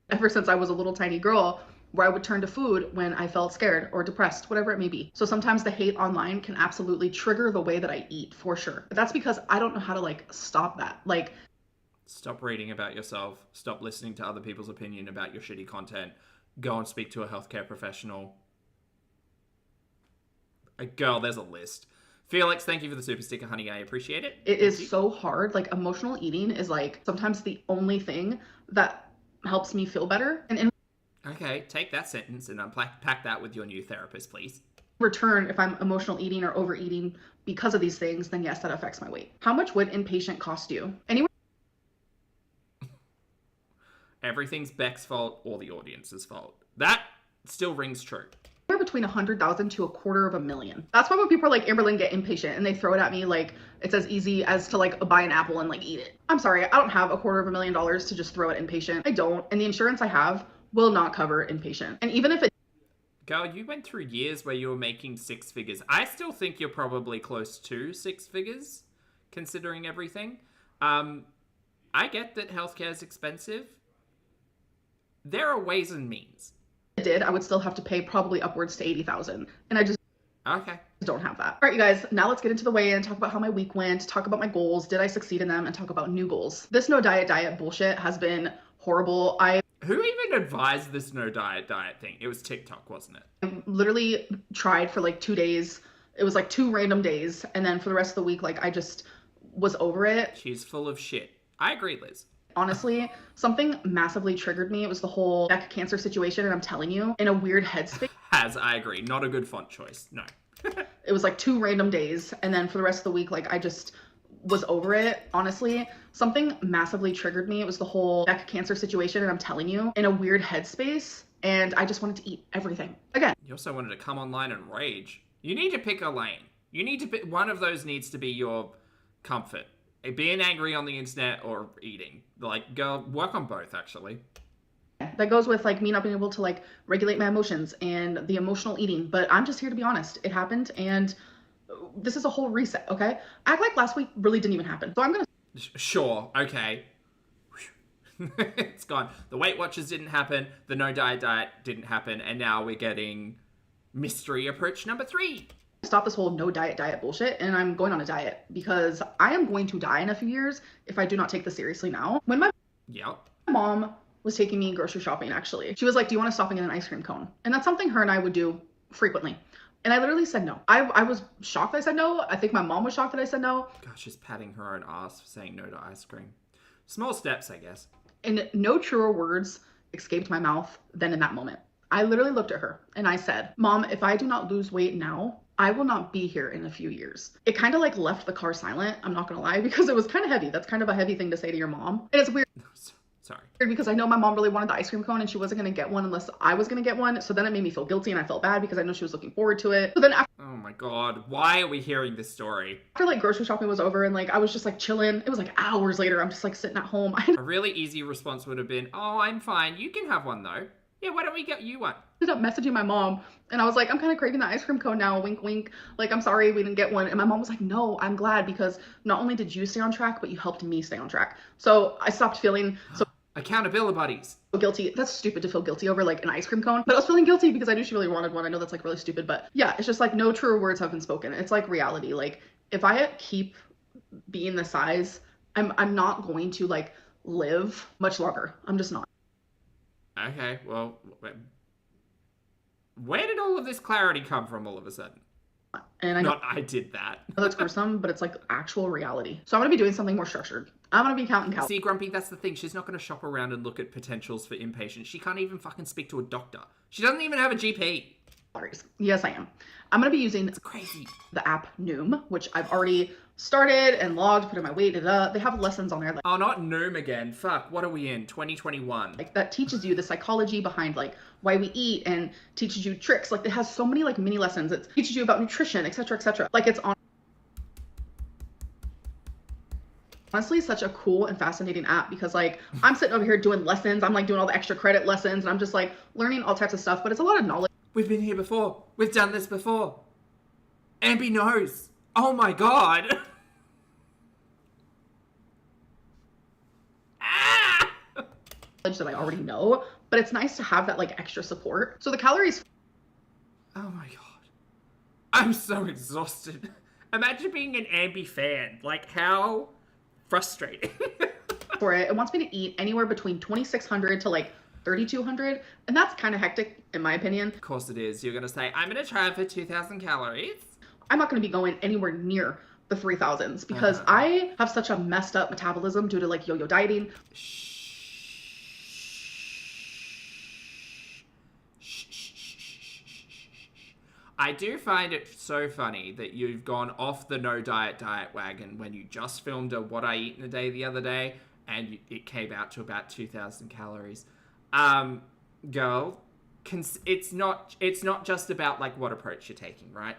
Ever since I was a little tiny girl, where I would turn to food when I felt scared or depressed, whatever it may be. So sometimes the hate online can absolutely trigger the way that I eat, for sure. But that's because I don't know how to like stop that. Like, stop reading about yourself. Stop listening to other people's opinion about your shitty content. Go and speak to a healthcare professional. Girl, there's a list. Felix, thank you for the super sticker, honey. I appreciate it. It is so hard. Like, emotional eating is like sometimes the only thing that helps me feel better. And in Okay, take that sentence and unpack that with your new therapist, please. return, if I'm emotional eating or overeating because of these things, then yes, that affects my weight. How much would inpatient cost you? Anywhere Everything's Beck's fault or the audience's fault. That still rings true. between 100,000 to $250,000. That's why when people are like, Amberlynn, get inpatient, and they throw it at me like it's as easy as to like buy an apple and like eat it. I'm sorry, I don't have $250,000 to just throw at inpatient. I don't, and the insurance I have will not cover inpatient. And even if it Girl, you went through years where you were making six figures. I still think you're probably close to six figures, considering everything. I get that healthcare is expensive. There are ways and means. did, I would still have to pay probably upwards to 80,000, and I just Okay. don't have that. All right, you guys, now let's get into the weigh-in, talk about how my week went, talk about my goals, did I succeed in them, and talk about new goals. This no diet bullshit has been horrible. Who even advised this no diet thing? It was TikTok, wasn't it? Literally tried for like 2 days. It was like 2 random days, and then for the rest of the week, like I just was over it. She's full of shit. I agree, Liz. Honestly, something massively triggered me. It was the whole neck cancer situation, and I'm telling you, in a weird headspace. I agree. Not a good font choice. No. It was like 2 random days, and then for the rest of the week, like I just was over it. Honestly, something massively triggered me. It was the whole neck cancer situation, and I'm telling you, in a weird headspace, and I just wanted to eat everything. Again, You also wanted to come online and rage. You need to pick a lane. You need to pick one of those needs to be your comfort. Being angry on the internet or eating. Like, girl, work on both, actually. that goes with like me not being able to like regulate my emotions and the emotional eating, but I'm just here to be honest. It happened, and this is a whole reset, okay? Act like last week really didn't even happen. So I'm gonna Sure, okay. It's gone. The Weight Watchers didn't happen. The no diet didn't happen. And now we're getting mystery approach number 3. stop this whole no diet bullshit, and I'm going on a diet because I am going to die in a few years if I do not take this seriously now. When my Yep. mom was taking me grocery shopping, actually, she was like, do you want to stop and get an ice cream cone? And that's something her and I would do frequently. And I literally said no. I was shocked that I said no. I think my mom was shocked that I said no. Gosh, she's patting her own ass for saying no to ice cream. Small steps, I guess. And no truer words escaped my mouth than in that moment. I literally looked at her and I said, Mom, if I do not lose weight now, I will not be here in a few years. It kind of like left the car silent, I'm not gonna lie, because it was kind of heavy. That's kind of a heavy thing to say to your mom. And it's weird Sorry. because I know my mom really wanted the ice cream cone and she wasn't gonna get one unless I was gonna get one. So then it made me feel guilty and I felt bad because I know she was looking forward to it. So then Oh my god, why are we hearing this story? after like grocery shopping was over and like I was just like chilling, it was like hours later, I'm just like sitting at home. I A really easy response would have been, oh, I'm fine. You can have one, though. Yeah, why don't we get you one? ended up messaging my mom and I was like, I'm kind of craving the ice cream cone now, wink wink, like I'm sorry we didn't get one. And my mom was like, no, I'm glad because not only did you stay on track, but you helped me stay on track. So I stopped feeling so Accountability buddies. guilty. That's stupid to feel guilty over like an ice cream cone, but I was feeling guilty because I knew she really wanted one. I know that's like really stupid, but yeah, it's just like no truer words have been spoken. It's like reality. Like if I keep being the size, I'm not going to like live much longer. I'm just not. Okay, well, where did all of this clarity come from all of a sudden? And I know Not I did that. that's gruesome, but it's like actual reality. So I'm gonna be doing something more structured. I'm gonna be counting calories. See, Grumpy, that's the thing. She's not going to shop around and look at potentials for inpatient. She can't even fucking speak to a doctor. She doesn't even have a GP. Yes, I am. I'm gonna be using It's crazy. the app Noom, which I've already started and logged, put in my weight. They have lessons on there Oh, not Noom again. Fuck, what are we in? 2021. like that teaches you the psychology behind like why we eat and teaches you tricks. Like it has so many like mini lessons. It teaches you about nutrition, etc., etc. Like it's on. honestly such a cool and fascinating app because like I'm sitting over here doing lessons. I'm like doing all the extra credit lessons and I'm just like learning all types of stuff, but it's a lot of knowledge. We've been here before. We've done this before. Amby knows. Oh my god. That I already know, but it's nice to have that like extra support. So the calories. Oh my god. I'm so exhausted. Imagine being an Amby fan. Like, how frustrating. For it wants me to eat anywhere between 2,600 to like 3,200, and that's kind of hectic in my opinion. Of course it is. You're gonna say, I'm gonna try for 2,000 calories. I'm not going to be going anywhere near the 3,000s because I have such a messed up metabolism due to like yo-yo dieting. I do find it so funny that you've gone off the no diet wagon when you just filmed a what I eat in a day the other day and it came out to about 2,000 calories. Girl, it's not just about like what approach you're taking, right?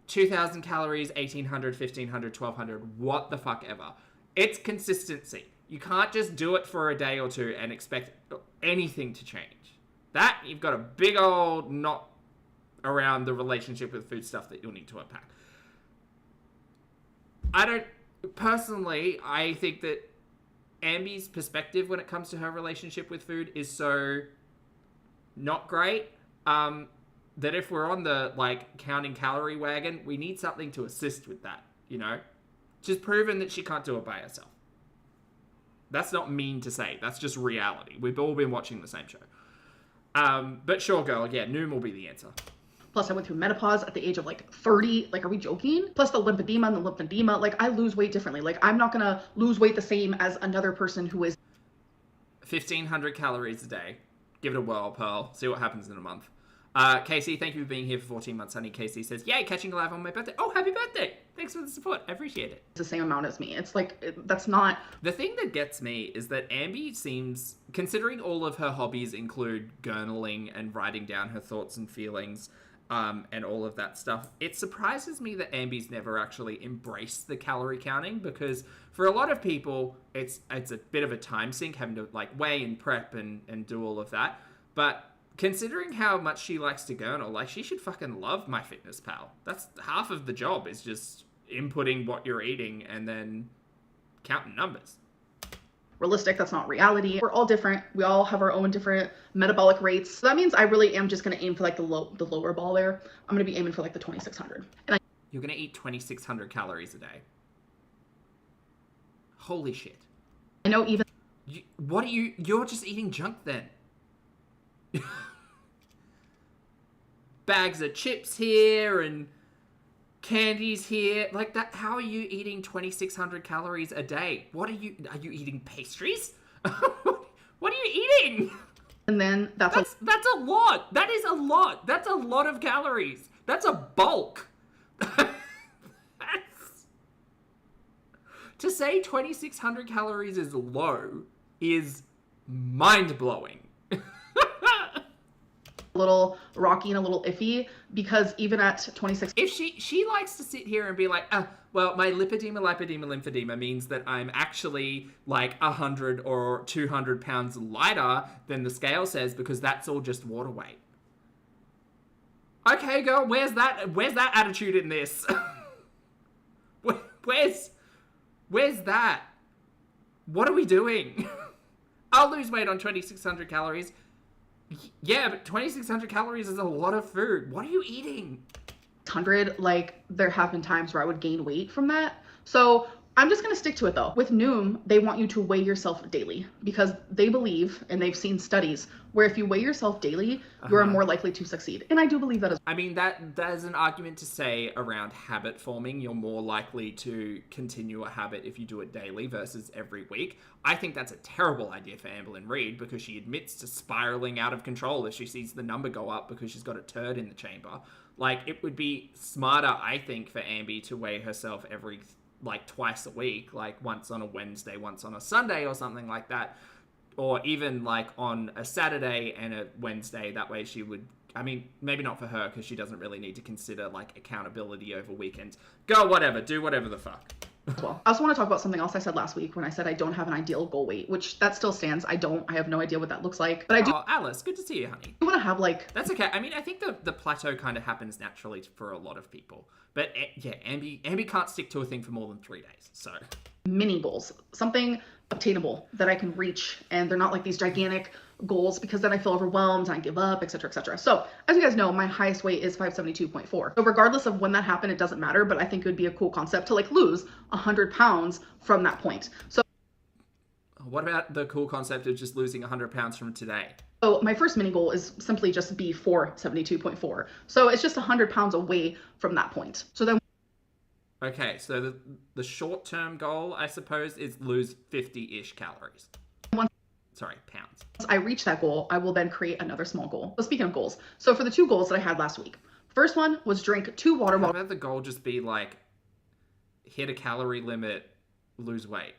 2,000 calories, 1,800, 1,500, 1,200, what the fuck ever. It's consistency. You can't just do it for a day or two and expect anything to change. That, you've got a big old knot around the relationship with food stuff that you'll need to unpack. Personally, I think that Amby's perspective when it comes to her relationship with food is so not great, that if we're on the, like, counting calorie wagon, we need something to assist with that, you know? She's proven that she can't do it by herself. That's not mean to say. That's just reality. We've all been watching the same show. But sure, girl, yeah, Noom will be the answer. Plus, I went through menopause at the age of like 30. Like, are we joking? Plus the lymphedema and the lymphedema. Like, I lose weight differently. Like, I'm not gonna lose weight the same as another person who is 1,500 calories a day. Give it a whirl, Pearl. See what happens in a month. Casey, thank you for being here for 14 months, honey. Casey says, yay, catching live on my birthday. Oh, happy birthday. Thanks for the support. I appreciate it. the same amount as me. It's like, that's not. The thing that gets me is that Amby seems, considering all of her hobbies include journaling and writing down her thoughts and feelings, and all of that stuff, it surprises me that Amby's never actually embraced the calorie counting, because for a lot of people, it's a bit of a time sink having to like weigh and prep and do all of that. But considering how much she likes to journal, like, she should fucking love MyFitnessPal. That's half of the job, is just inputting what you're eating and then counting numbers. Realistic, that's not reality. We're all different. We all have our own different metabolic rates. So that means I really am just going to aim for like the lower ball there. I'm going to be aiming for like the 2,600. And You're going to eat 2,600 calories a day. Holy shit. I know even You're just eating junk then. Bags of chips here and candies here, like that. How are you eating 2,600 calories a day? Are you eating pastries? What are you eating? and then that's a lot. That is a lot. That's a lot of calories. That's a bulk. To say 2,600 calories is low is mind-blowing. a little rocky and a little iffy, because even at 26, if she likes to sit here and be like, well, my lymphedema means that I'm actually like 100 or 200 pounds lighter than the scale says, because that's all just water weight. Okay, girl, where's that attitude in this? Where's that? What are we doing? I'll lose weight on 2,600 calories. Yeah, but 2,600 calories is a lot of food. What are you eating? 100, like, there have been times where I would gain weight from that. So I'm just going to stick to it though. With Noom, they want you to weigh yourself daily, because they believe, and they've seen studies, where if you weigh yourself daily, you are more likely to succeed. And I do believe that as well. I mean, there's an argument to say around habit forming. You're more likely to continue a habit if you do it daily versus every week. I think that's a terrible idea for Amberlynn Reid, because she admits to spiraling out of control if she sees the number go up because she's got a turd in the chamber. Like, it would be smarter, I think, for Amby to weigh herself every, like, twice a week, like once on a Wednesday, once on a Sunday or something like that. Or even like on a Saturday and a Wednesday. That way she would, I mean, maybe not for her, because she doesn't really need to consider like accountability over weekends. Go whatever, do whatever the fuck. as well. I also want to talk about something else I said last week when I said I don't have an ideal goal weight, which that still stands. I have no idea what that looks like, but I do Oh, Alice, good to see you, honey. want to have like... That's okay. I mean, I think the plateau kind of happens naturally for a lot of people. But yeah, Ambi can't stick to a thing for more than 3 days, so... mini goals, something obtainable that I can reach, and they're not like these gigantic goals because then I feel overwhelmed and I give up, etc., etc. So as you guys know, my highest weight is 572.4. So regardless of when that happened, it doesn't matter, but I think it would be a cool concept to like lose 100 pounds from that point. So what about the cool concept of just losing 100 pounds from today? So my first mini goal is simply just be 472.4. So it's just 100 pounds away from that point. So then Okay, so the short-term goal, I suppose, is lose 50-ish calories. Pounds. once I reach that goal, I will then create another small goal. So speaking of goals, so for the 2 goals that I had last week, first one was drink 2 water How bottles. about the goal just be like, hit a calorie limit, lose weight?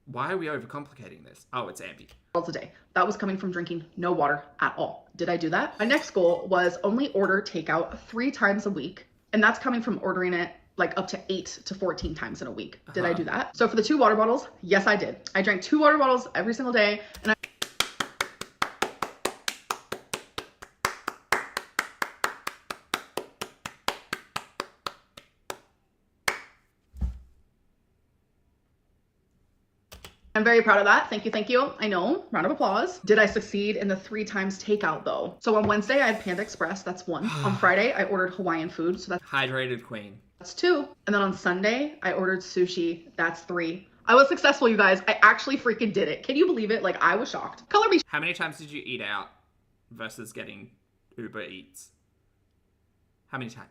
Why are we overcomplicating this? Oh, it's Ambi. A day. That was coming from drinking no water at all. Did I do that? My next goal was only order takeout 3 times a week, and that's coming from ordering it like up to 8 to 14 times in a week. Did I do that? So for the 2 water bottles, yes, I did. I drank 2 water bottles every single day, and I'm very proud of that. Thank you, thank you. I know, round of applause. Did I succeed in the 3 times takeout though? So on Wednesday, I had Panda Express, that's 1. On Friday, I ordered Hawaiian food, so Hydrated queen. that's 2. And then on Sunday, I ordered sushi, that's 3. I was successful, you guys. I actually freaking did it. Can you believe it? Like, I was shocked. Color me How many times did you eat out versus getting Uber Eats? How many times?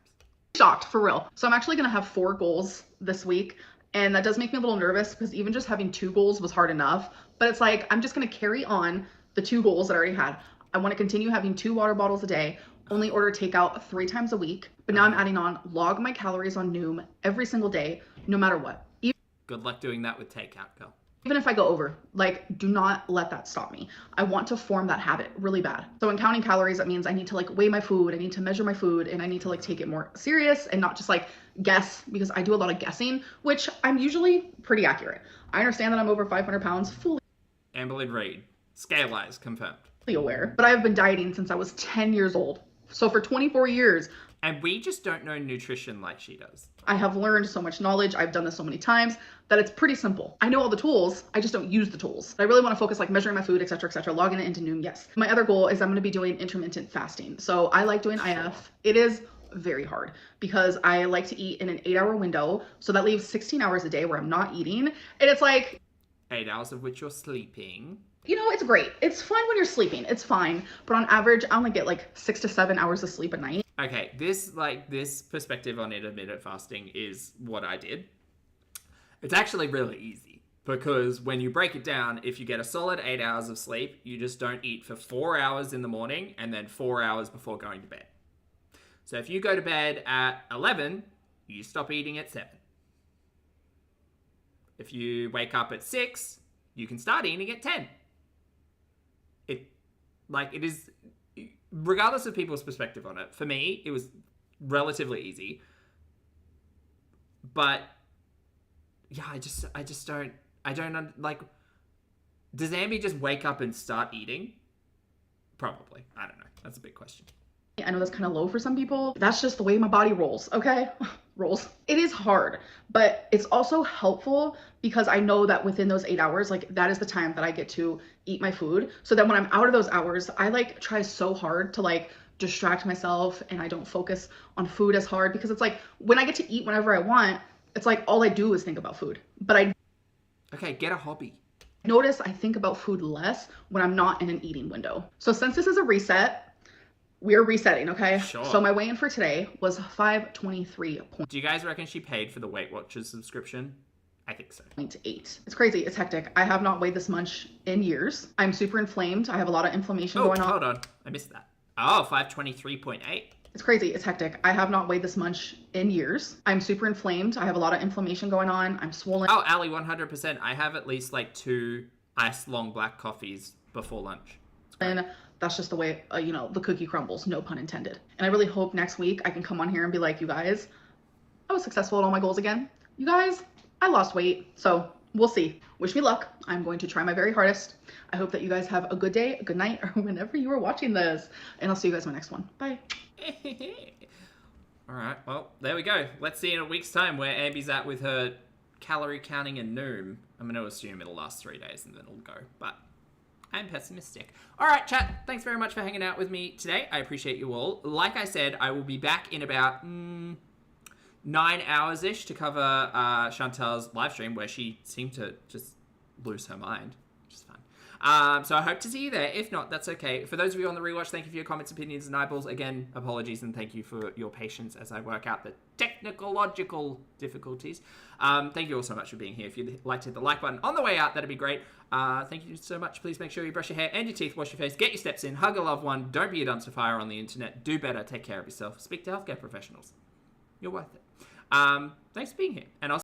shocked, for real. So I'm actually gonna have 4 goals this week. And that does make me a little nervous because even just having 2 goals was hard enough. But it's like, I'm just going to carry on the 2 goals that I already had. I want to continue having 2 water bottles a day, only order takeout 3 times a week. But now I'm adding on log my calories on Noom every single day, no matter what. Good luck doing that with takeout, girl. Even if I go over, like, do not let that stop me. I want to form that habit really bad. So in counting calories, that means I need to like weigh my food, I need to measure my food, and I need to like take it more serious and not just like guess, because I do a lot of guessing, which I'm usually pretty accurate. I understand that I'm over 500 pounds, fully Amberlynn Reid. Scale eyes confirmed. aware, but I've been dieting since I was 10 years old. So for 24 years, And we just don't know nutrition like she does. I have learned so much knowledge. I've done this so many times that it's pretty simple. I know all the tools. I just don't use the tools. I really want to focus like measuring my food, etc., etc., logging it into Noom. Yes. My other goal is I'm going to be doing intermittent fasting. So I like doing IF. It is very hard because I like to eat in an 8-hour window. So that leaves 16 hours a day where I'm not eating. And it's like 8 hours of which you're sleeping. you know, it's great. It's fun when you're sleeping. It's fine. But on average, I only get like 6 to 7 hours of sleep a night. Okay, this perspective on intermittent fasting is what I did. It's actually really easy because when you break it down, if you get a solid 8 hours of sleep, you just don't eat for 4 hours in the morning and then 4 hours before going to bed. So if you go to bed at 11, you stop eating at 7. If you wake up at 6, you can start eating at 10. It is, regardless of people's perspective on it, for me, it was relatively easy. But yeah, I just don't, like, does Ambi just wake up and start eating? Probably. I don't know. That's a big question. I know that's kind of low for some people. That's just the way my body rolls, okay? Rolls. It is hard, but it's also helpful because I know that within those 8 hours, like that is the time that I get to eat my food. So then when I'm out of those hours, I like try so hard to like distract myself and I don't focus on food as hard because it's like when I get to eat whenever I want, it's like all I do is think about food. But Okay, get a hobby. notice I think about food less when I'm not in an eating window. So since this is a reset, we're resetting, okay? Sure. So my weigh-in for today was 523.8. Do you guys reckon she paid for the Weight Watchers subscription? I think so. It's crazy. It's hectic. I have not weighed this much in years. I'm super inflamed. I have a lot of inflammation going on. Hold on. I missed that. Oh, 523.8. It's crazy. It's hectic. I have not weighed this much in years. I'm super inflamed. I have a lot of inflammation going on. I'm swollen. Oh, Ali, 100%. I have at least like 2 iced long black coffees before lunch. And that's just the way, you know, the cookie crumbles, no pun intended. And I really hope next week I can come on here and be like, you guys, I was successful at all my goals again. You guys, I lost weight, so we'll see. Wish me luck. I'm going to try my very hardest. I hope that you guys have a good day, a good night, or whenever you are watching this. And I'll see you guys in my next one. Bye. All right, well, there we go. Let's see in a week's time where Ambi's at with her calorie counting and noom. I'm going to assume it'll last 3 days and then it'll go, but I'm pessimistic. All right, chat, thanks very much for hanging out with me today. I appreciate you all. Like I said, I will be back in about 9 hours-ish to cover Chantal's live stream where she seemed to just lose her mind, which is fun. So I hope to see you there. If not, that's okay. For those of you on the rewatch, thank you for your comments, opinions, and eyeballs. Again, apologies and thank you for your patience as I work out the technological difficulties. Thank you all so much for being here. If you'd like to hit the like button on the way out, that'd be great. Thank you so much. Please make sure you brush your hair and your teeth, wash your face, get your steps in, hug a loved one, don't be a dumpster fire on the internet, do better, take care of yourself, speak to healthcare professionals. You're worth it. Thanks for being here, and I'll